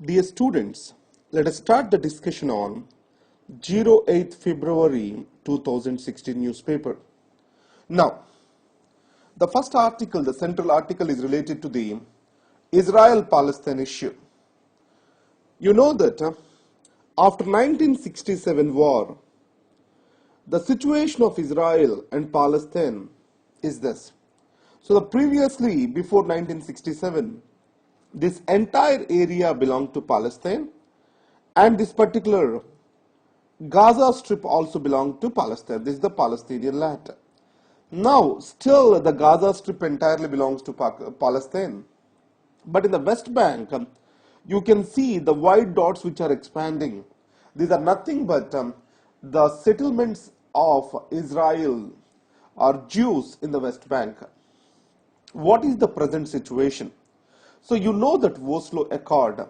Dear students, let us start the discussion on 08th February 2016 newspaper. Now, the first article, the central article is related to the Israel-Palestine issue. You know that after 1967 war, the situation of Israel and Palestine is this. So previously, before 1967, this entire area belonged to Palestine, and this particular Gaza Strip also belonged to Palestine. This is the Palestinian land. Now, still the Gaza Strip entirely belongs to Palestine. But in the West Bank, you can see the white dots which are expanding. These are nothing but the settlements of Israel or Jews in the West Bank. What is the present situation? So you know that Oslo Accord.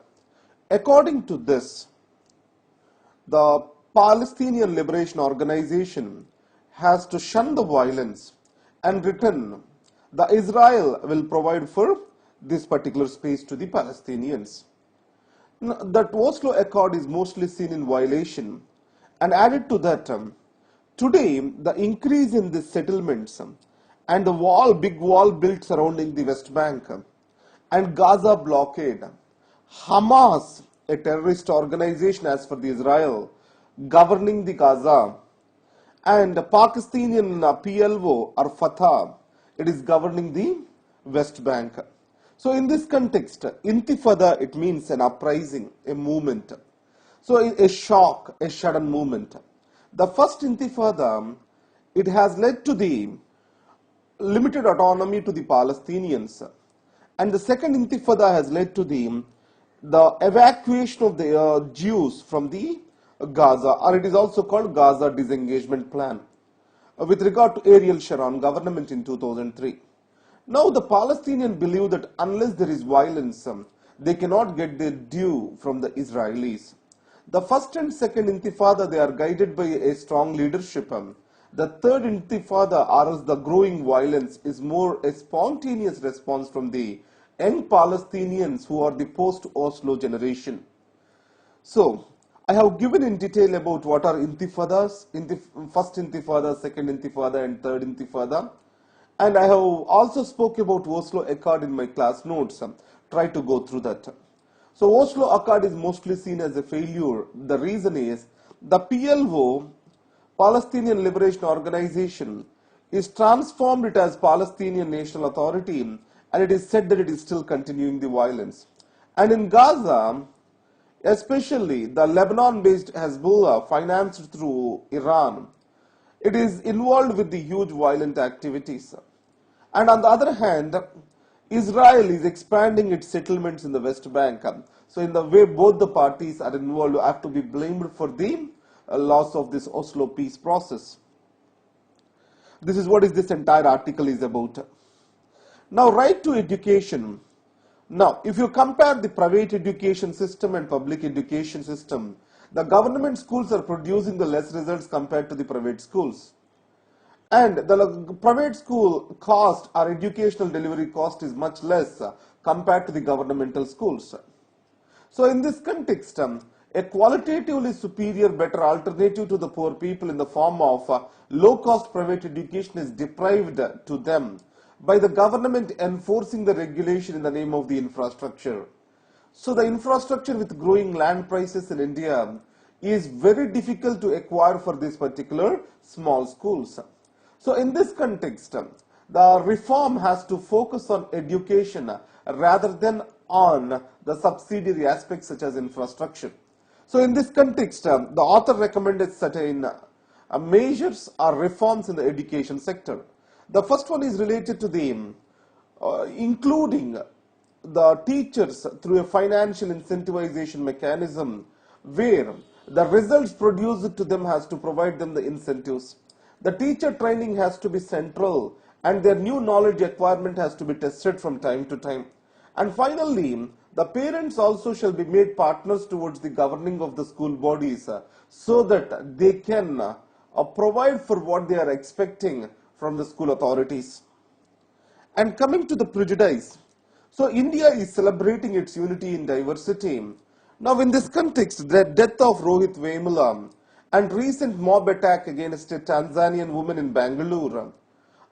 According to this, the Palestinian Liberation Organization has to shun the violence and return. The Israel will provide for this particular space to the Palestinians. Now, that Oslo Accord is mostly seen in violation, and added to that, today the increase in these settlements and the big wall built surrounding the West Bank and Gaza blockade, Hamas, a terrorist organization as for the Israel, governing the Gaza, and Pakistani PLO or Fatah, it is governing the West Bank. So in this context, intifada, it means an uprising, a movement. So a shock, a sudden movement. The first intifada, it has led to the limited autonomy to the Palestinians, and the second intifada has led to the evacuation of the Jews from the Gaza, or it is also called Gaza Disengagement Plan, with regard to Ariel Sharon government in 2003. Now the Palestinians believe that unless there is violence, they cannot get their due from the Israelis. The first and second intifada, they are guided by a strong leadership. The third intifada, or the growing violence, is more a spontaneous response from the young Palestinians who are the post-Oslo generation. So, I have given in detail about what are intifadas, first intifada, second intifada and third intifada. And I have also spoke about Oslo Accord in my class notes. Try to go through that. So Oslo Accord is mostly seen as a failure. The reason is the PLO, Palestinian Liberation Organization, is transformed it as Palestinian National Authority, and it is said that it is still continuing the violence. And in Gaza, especially the Lebanon-based Hezbollah, financed through Iran, it is involved with the huge violent activities. And on the other hand, Israel is expanding its settlements in the West Bank. So in the way both the parties are involved, have to be blamed for the loss of this Oslo peace process. This is what this entire article is about. Now, right to education. Now, if you compare the private education system and public education system, the government schools are producing the less results compared to the private schools. And the private school cost or educational delivery cost is much less compared to the governmental schools. So in this context, a qualitatively superior, better alternative to the poor people in the form of low-cost private education is deprived to them by the government enforcing the regulation in the name of the infrastructure. So the infrastructure with growing land prices in India is very difficult to acquire for these particular small schools. So in this context, the reform has to focus on education rather than on the subsidiary aspects such as infrastructure. So in this context, the author recommended certain measures or reforms in the education sector. The first one is related to the including the teachers through a financial incentivization mechanism where the results produced to them has to provide them the incentives. The teacher training has to be central and their new knowledge acquirement has to be tested from time to time. And finally, the parents also shall be made partners towards the governing of the school bodies so that they can provide for what they are expecting from the school authorities. And coming to the prejudice, so India is celebrating its unity in diversity, Now, in this context, the death of Rohit Vemula and recent mob attack against a Tanzanian woman in Bangalore,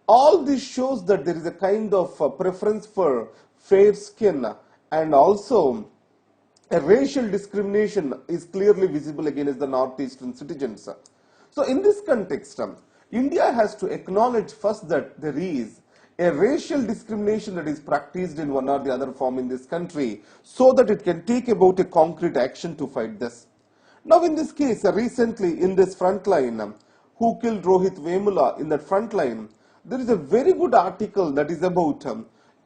all this shows that there is a kind of preference for fair skin, and also a racial discrimination is clearly visible against the northeastern citizens. So in this context, India has to acknowledge first that there is a racial discrimination that is practiced in one or the other form in this country, so that it can take about a concrete action to fight this. Now in this case, recently in this front line, who killed Rohit Vemula, in that front line, there is a very good article that is about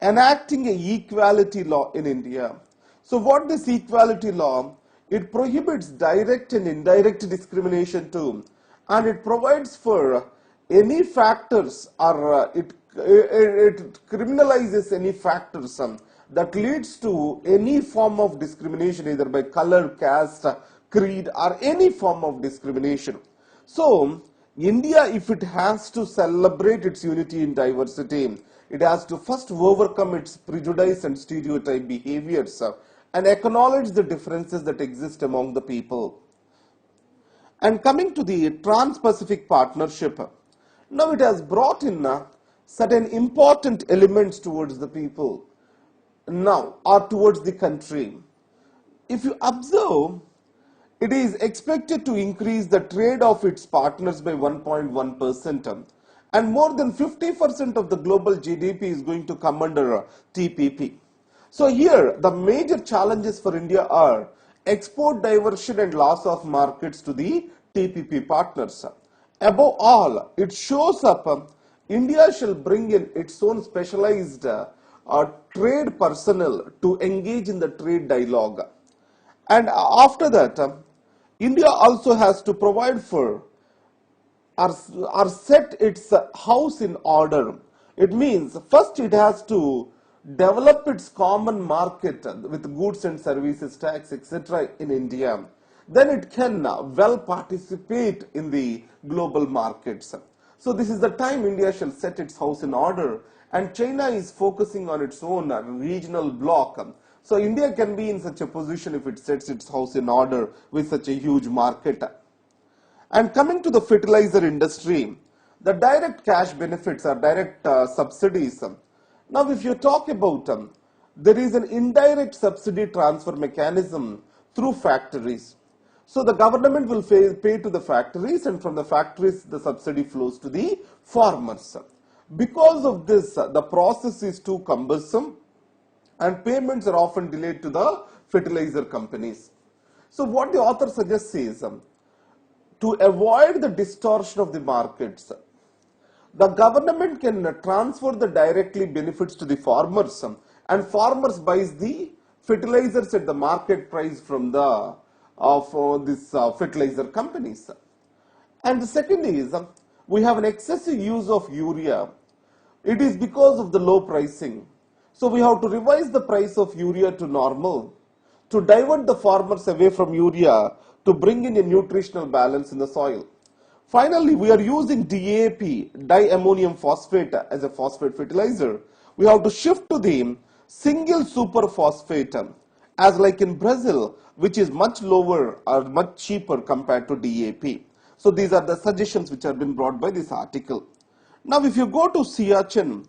enacting a equality law in India. So what this equality law, it prohibits direct and indirect discrimination too, and it provides for any factors, or it criminalizes any factors that leads to any form of discrimination, either by color, caste, creed, or any form of discrimination. So India, if it has to celebrate its unity in diversity, it has to first overcome its prejudice and stereotype behaviors and acknowledge the differences that exist among the people. And coming to the Trans-Pacific Partnership, now it has brought in certain important elements towards the people, now, or towards the country. If you observe, it is expected to increase the trade of its partners by 1.1%, and more than 50% of the global GDP is going to come under TPP. So here, the major challenges for India are export diversion and loss of markets to the TPP partners. Above all, it shows up India shall bring in its own specialized trade personnel to engage in the trade dialogue. And after that, India also has to provide for or set its house in order. It means first it has to develop its common market with goods and services tax, etc. in India. Then it can well participate in the global markets. So this is the time India shall set its house in order, and China is focusing on its own regional bloc. So India can be in such a position if it sets its house in order with such a huge market. And coming to the fertilizer industry, the direct cash benefits are direct subsidies. Now if you talk about there is an indirect subsidy transfer mechanism through factories. So the government will pay to the factories, and from the factories the subsidy flows to the farmers. Because of this, the process is too cumbersome and payments are often delayed to the fertilizer companies. So what the author suggests is, to avoid the distortion of the markets, the government can transfer the directly benefits to the farmers, and farmers buys the fertilizers at the market price from the fertilizer companies. And the second is, we have an excessive use of urea. It is because of the low pricing. So we have to revise the price of urea to normal to divert the farmers away from urea to bring in a nutritional balance in the soil. Finally, we are using DAP, diammonium phosphate, as a phosphate fertilizer. We have to shift to the single superphosphate, as like in Brazil, which is much lower or much cheaper compared to DAP. So these are the suggestions which have been brought by this article. Now if you go to Urchin,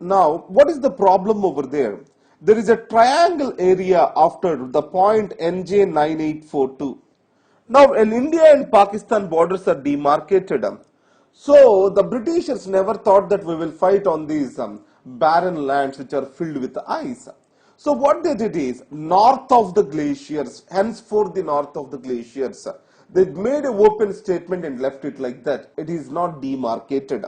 now what is the problem over there? There is a triangle area after the point NJ9842. Now in India and Pakistan borders are demarcated. So the Britishers never thought that we will fight on these barren lands which are filled with ice. So what they did is, north of the glaciers, henceforth the north of the glaciers, they made an open statement and left it like that. It is not demarcated.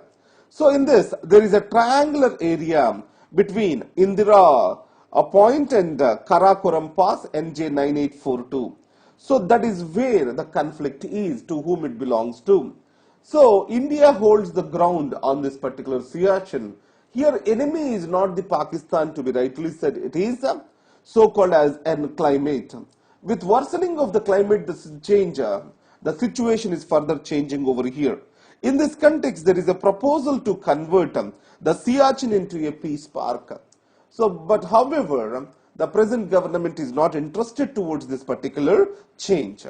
So in this, there is a triangular area between Indira Point and Karakoram Pass, NJ9842. So that is where the conflict is, to whom it belongs to. So India holds the ground on this particular Urchin. Here enemy is not the Pakistan, to be rightly said. It is so-called as an climate. With worsening of the climate change, the situation is further changing over here. In this context, there is a proposal to convert the Urchin into a peace park. So, but however, the present government is not interested towards this particular change.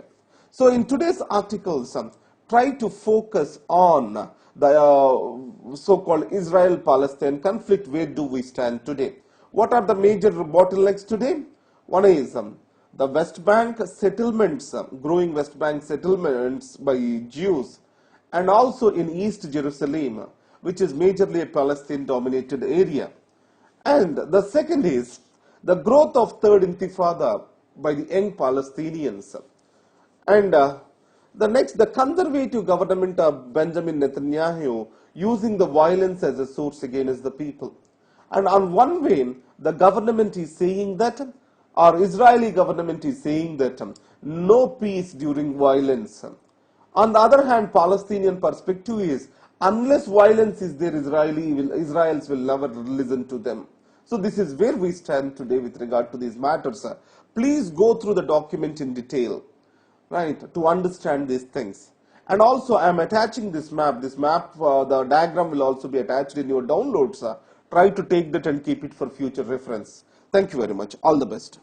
So in today's articles, try to focus on the so-called Israel-Palestine conflict. Where do we stand today? What are the major bottlenecks today? One is the West Bank settlements, growing West Bank settlements by Jews, and also in East Jerusalem, which is majorly a Palestine-dominated area. And the second is the growth of Third Intifada by the young Palestinians. And the next, the conservative government of Benjamin Netanyahu using the violence as a source against the people. And on one way, the government is saying that, or Israeli government is saying that no peace during violence. On the other hand, Palestinian perspective is unless violence is there, Israelis will never listen to them. So this is where we stand today with regard to these matters. Please go through the document in detail, right, to understand these things. And also I am attaching this map. This map, the diagram will also be attached in your downloads. Try to take that and keep it for future reference. Thank you very much. All the best.